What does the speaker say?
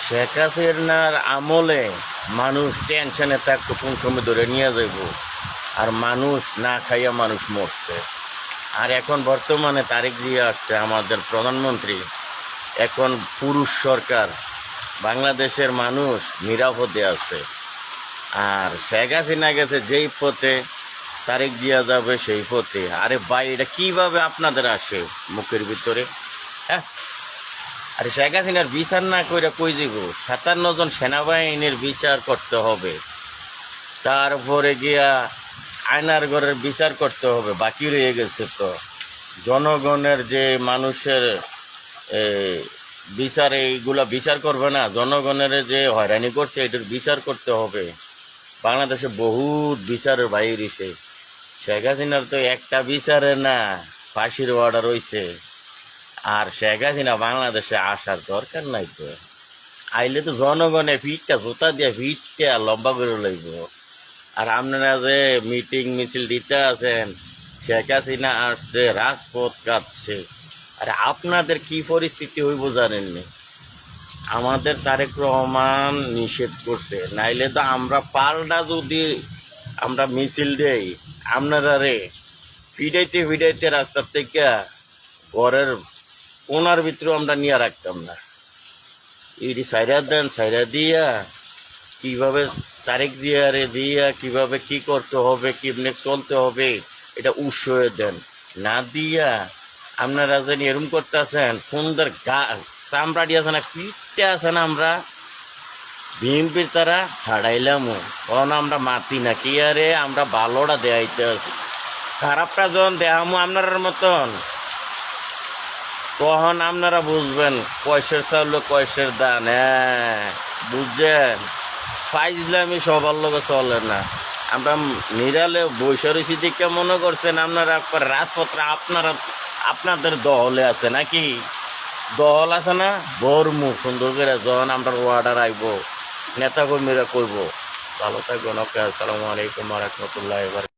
শেখ হাসিনার আমলে মানুষ টেনশনে থাকতো কোন সময় ধরে নিয়ে যাইব, আর মানুষ না খাইয়া মানুষ মরছে। আর এখন বর্তমানে তারেক জিয়া আসছে আমাদের প্রধানমন্ত্রী, এখন পুরুষ সরকার, বাংলাদেশের মানুষ নিরাপদে আছে। আর শেখ হাসিনা গেছে যেই পথে, তারেক জিয়া যাবে সেই পথে। আরে ভাই, এটা কিভাবে আপনাদের আসে মুখের ভিতরে? হ্যাঁ, আরে শেখ হাসিনার বিচার না করে কই যাব? 57 জন সেনাবাহিনীর বিচার করতে হবে, তারপরে গিয়া আয়নার ঘরের বিচার করতে হবে। বাকি রয়ে গেছে তো জনগণের, যে মানুষের বিচার, এইগুলা বিচার করবে না? জনগণের যে হয়রানি করছে এটার বিচার করতে হবে। বাংলাদেশে বহুত বিচারের বাইরে রয়েছে। শেখ হাসিনার তো একটা বিচারে না, ফাঁসির অর্ডার হয়েছে। আর শেখ হাসিনা বাংলাদেশে আসার দরকার নাই তো। আইলে তো জনগণে ফিটটা জোতা দিয়ে ফিটটা লম্বা করে লইব। আর আপনারা যে মিটিং মিছিল দিতে আছেন, শেখ হাসিনা আসছে, রাজপথ কাটছে, আরে আপনাদের কি পরিস্থিতি হইব জানেননি? আমাদের তারেক রহমান নিষেধ করছে, নাইলে তো আমরা পাল্টা যদি আমরা মিছিল দেই, আপনারা রে ফিডাইতে ফিডাইতে রাস্তার থেকে ঘরের কোনার ভিতরে আমরা নিয়ে রাখতাম না। এটি সাইরা দেন, সাইরা দিয়া কিভাবে তারেক জিয়ারে দিয়া কিভাবে কি করতে হবে, কেমনে চলতে হবে, এটা উৎসয়ে দেন। না দিয়া আপনারা যেন এরম করতেছেন, সুন্দর চামড়া দিয়ে আছে না, পিঠতে আছে না, আমরা বিএনপির তারা হারাইলাম, তখন আমরা মাতি না কি? আরে আমরা ভালোটা দেয়াইতে আছি, খারাপটা যখন দেখামো আপনার মতন, তখন আপনারা বুঝবেন কয়সের চাউল কয়সের দান। হ্যাঁ, বুঝছেন? ফাইজলামি সবার লোকে চলে না। আমরা নিরালে বৈশারী দিকে মনে করছেন আপনারা রাজপত্র আপনাদের দহলে আছে নাকি? দহল আছে না, বরমু সুন্দর করে যখন আমরা ওয়ার্ডার আইব, নেতা কর্মীরা করবো। ভালো থাকবেন। ওকে, আসসালামু আলাইকুম ওয়া রাহমাতুল্লাহি ওয়া বারাকাতুহু।